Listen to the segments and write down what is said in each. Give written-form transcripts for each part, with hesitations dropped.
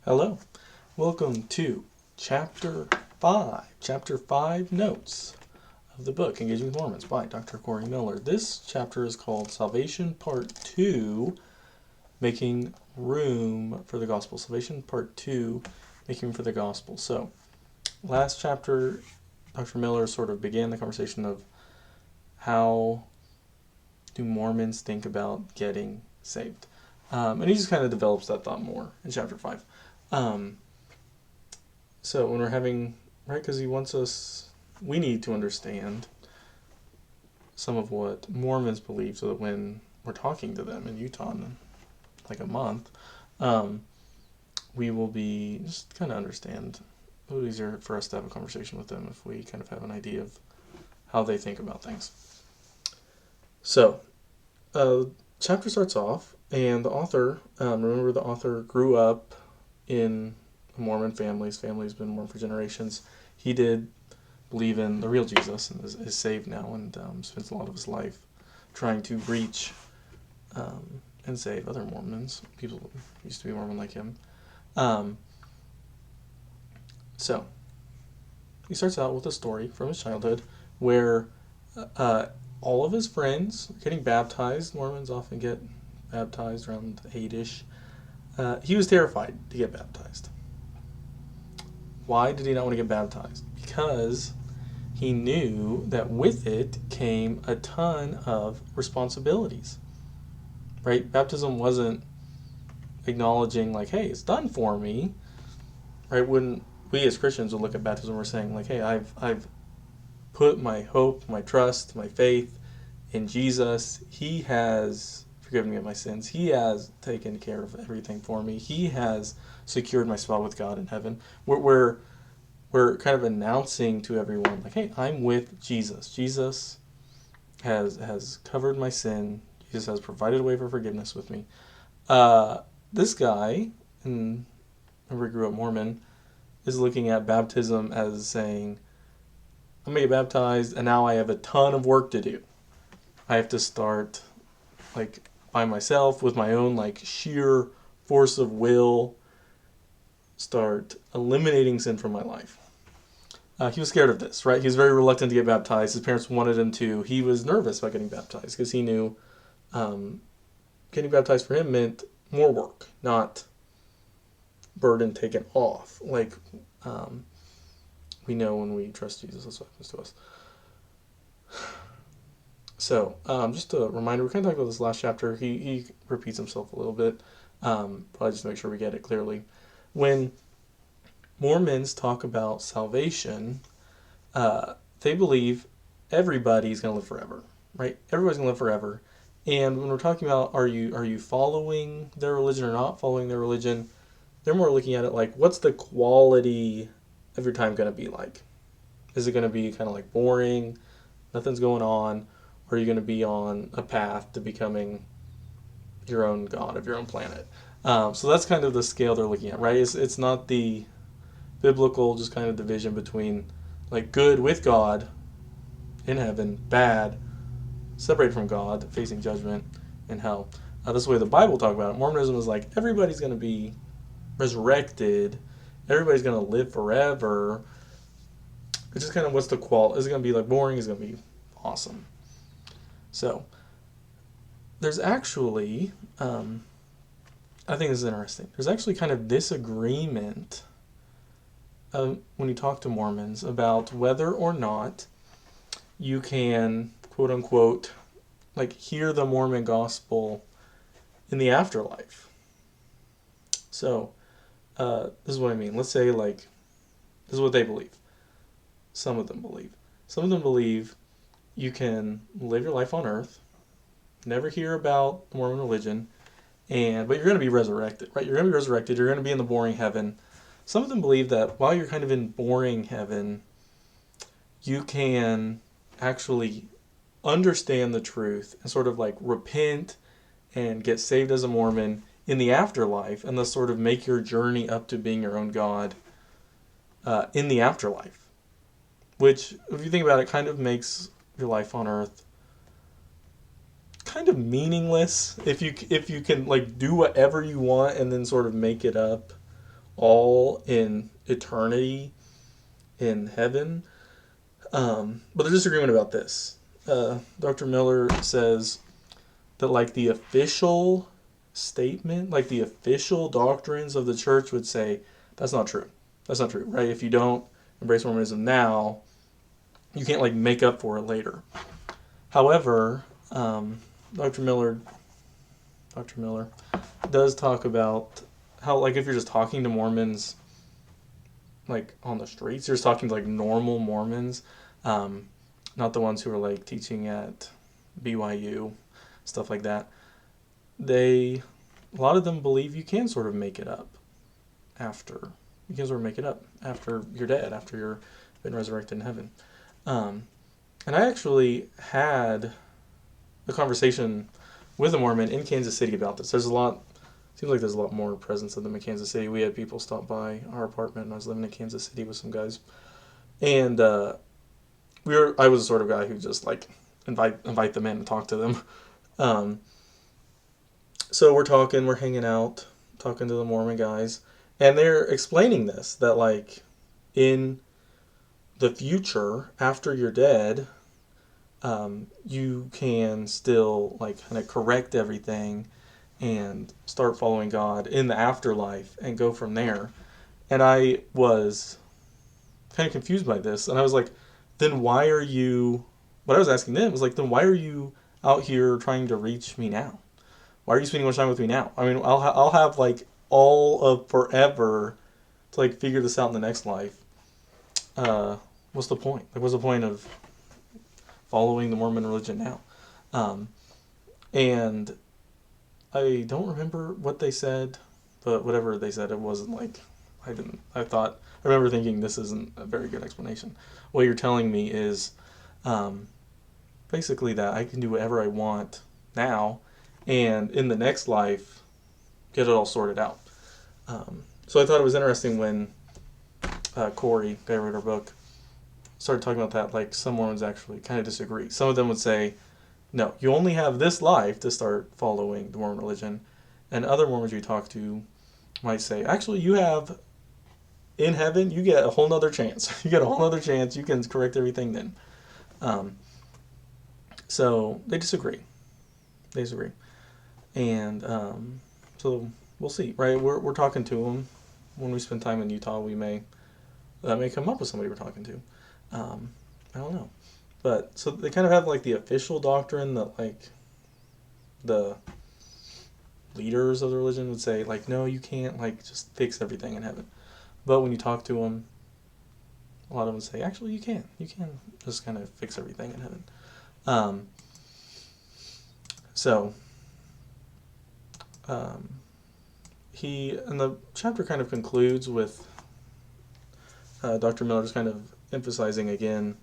Hello, welcome to Chapter 5 Notes of the book Engaging with Mormons by Dr. Corey Miller. This chapter is called Salvation Part 2, Making Room for the Gospel. Salvation Part 2, Making Room for the Gospel. So, last chapter, Dr. Miller sort of began the conversation of how do Mormons think about getting saved. And he just kind of develops that thought more in Chapter 5. So when we're having, right, because he wants us, we need to understand some of what Mormons believe so that when we're talking to them in Utah in like a month, we will be just kind of understand. It'll be easier for us to have a conversation with them if we kind of have an idea of how they think about things. So, chapter starts off, and the author, remember the author grew up in a Mormon family. His family's been Mormon for generations. He did believe in the real Jesus and is saved now and spends a lot of his life trying to reach and save other Mormons, people who used to be Mormon like him. So, he starts out with a story from his childhood where all of his friends are getting baptized. Mormons often get baptized around 8-ish. He was terrified to get baptized. Why did he not want to get baptized? Because he knew that with it came a ton of responsibilities. Right? Baptism wasn't acknowledging like, hey, it's done for me. Right? When we as Christians would look at baptism, we're saying like, hey, I've put my hope, my trust, my faith in Jesus. He has forgiven me of my sins. He has taken care of everything for me. He has secured my spot with God in heaven. We're kind of announcing to everyone like, hey, I'm with Jesus. Jesus has covered my sin. Jesus has provided a way for forgiveness with me. This guy, and remember he grew up Mormon, is looking at baptism as saying, I'm going to get baptized, and now I have a ton of work to do. I have to start, like, by myself with my own, like, sheer force of will, start eliminating sin from my life. He was scared of this, right? He was very reluctant to get baptized. His parents wanted him to. He was nervous about getting baptized because he knew getting baptized for him meant more work, not burden taken off. Like, we know when we trust Jesus, that's what happens to us. So, just a reminder, we kind of talked about this last chapter. He repeats himself a little bit, probably just to make sure we get it clearly. When Mormons talk about salvation, they believe everybody's going to live forever, right? Everybody's going to live forever. And when we're talking about are you following their religion or not following their religion, they're more looking at it like, what's the quality of your time going to be like? Is it going to be kind of like boring, nothing's going on, or are you going to be on a path to becoming your own god of your own planet? So that's kind of the scale they're looking at, right? It's not the biblical just kind of division between like good with God in heaven, bad, separated from God, facing judgment in hell. This is the way the Bible talks about it. Mormonism is like everybody's going to be resurrected, everybody's going to live forever. It's just kind of what's the quality. Is it going to be like boring? Is it going to be awesome? So, there's actually, I think this is interesting. There's actually kind of disagreement when you talk to Mormons about whether or not you can, quote unquote, like hear the Mormon gospel in the afterlife. So, this is what I mean. Let's say, like, this is what they believe. Some of them believe. Some of them believe you can live your life on earth, never hear about the Mormon religion, but you're going to be resurrected, right? You're going to be resurrected. You're going to be in the boring heaven. Some of them believe that while you're kind of in boring heaven, you can actually understand the truth and sort of like repent and get saved as a Mormon in the afterlife and thus sort of make your journey up to being your own God in the afterlife. Which, if you think about it, kind of makes your life on earth kind of meaningless if you can like do whatever you want and then sort of make it up all in eternity in heaven. But there's disagreement about this. Dr. Miller says that like the official statement, like the official doctrines of the church would say that's not true. That's not true, right? If you don't embrace Mormonism now, you can't like make up for it later. However, Dr. Miller does talk about how like if you're just talking to Mormons like on the streets, you're just talking to like normal Mormons, not the ones who are like teaching at BYU, stuff like that. A lot of them believe you can sort of make it up after you're dead, after you're been resurrected in heaven. And I actually had a conversation with a Mormon in Kansas City about this. Seems like there's a lot more presence of them in Kansas City. We had people stop by our apartment, and I was living in Kansas City with some guys, and I was the sort of guy who just like invite them in and talk to them. So we're hanging out, talking to the Mormon guys, and they're explaining this, that like in the future, after you're dead, you can still like kind of correct everything and start following God in the afterlife and go from there. And I was kind of confused by this, and I was like, then why are you, what I was asking them was like, then why are you out here trying to reach me now? Why are you spending much time with me now? I mean, I'll have like all of forever to like figure this out in the next life. What's the point? Like, what's the point of following the Mormon religion now? And I don't remember what they said, but whatever they said, it wasn't like I remember thinking this isn't a very good explanation. What you're telling me is basically that I can do whatever I want now, and in the next life, get it all sorted out. So I thought it was interesting when Corey, guy who wrote our book, started talking about that. Like, some Mormons actually kind of disagree. Some of them would say, no, you only have this life to start following the Mormon religion. And other Mormons you talk to might say, actually, you have, in heaven, you get a whole nother chance. You get a whole nother chance. You can correct everything then. So they disagree. And so we'll see, right? We're talking to them. When we spend time in Utah, that may come up with somebody we're talking to. I don't know. But so they kind of have like the official doctrine that like the leaders of the religion would say, like, no, you can't like just fix everything in heaven. But when you talk to them, a lot of them say, actually, you can just kind of fix everything in heaven. And the chapter kind of concludes with Dr. Miller just kind of emphasizing again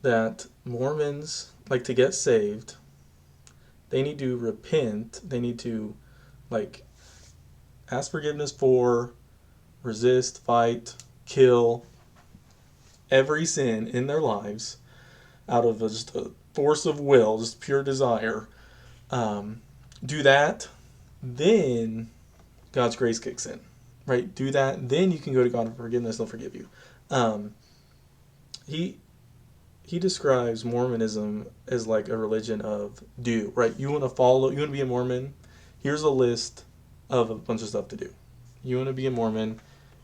that Mormons, like, to get saved, they need to repent. They need to like ask forgiveness for, resist, fight, kill every sin in their lives out of just a force of will, just pure desire. Do that, then God's grace kicks in, right? Do that, then you can go to God for forgiveness. He'll forgive you. He describes Mormonism as like a religion of do, right? You want to be a Mormon, here's a list of a bunch of stuff to do. You want to be a Mormon,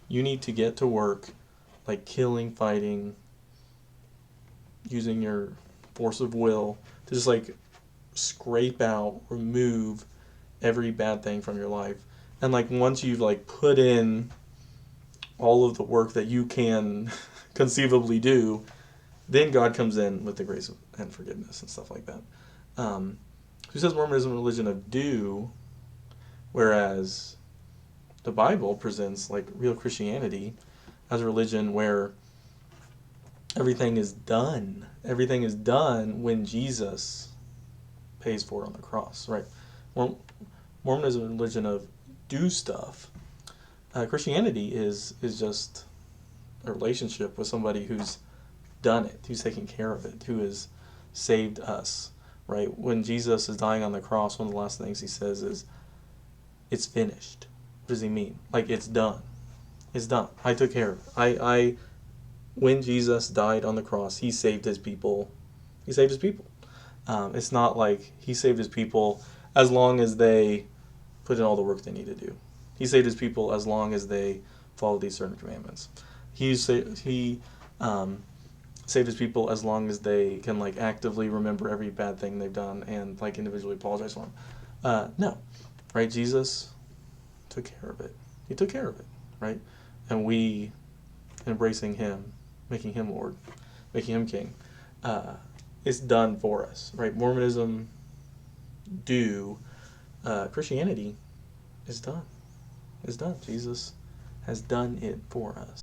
you need to get to work, like killing, fighting, using your force of will to just like scrape out, remove every bad thing from your life. And like once you've like put in all of the work that you can conceivably do, then God comes in with the grace and forgiveness and stuff like that. He says Mormonism is a religion of do, whereas the Bible presents like real Christianity as a religion where everything is done. Everything is done when Jesus pays for it on the cross, right? Mormonism is a religion of do stuff. Christianity is just a relationship with somebody who's done it, who's taken care of it, who has saved us, right? When Jesus is dying on the cross, one of the last things he says is, it's finished. does he mean? Like, it's done. It's done. I took care of it. When Jesus died on the cross, he saved his people. He saved his people. It's not like he saved his people as long as they put in all the work they need to do. He saved his people as long as they follow these certain commandments. He saved his people as long as they can like actively remember every bad thing they've done and like individually apologize for them. No, right? Jesus took care of it. He took care of it, right? And we embracing him, making him Lord, making him King, it's done for us, right? Mormonism, Christianity is done. It's done. Jesus has done it for us.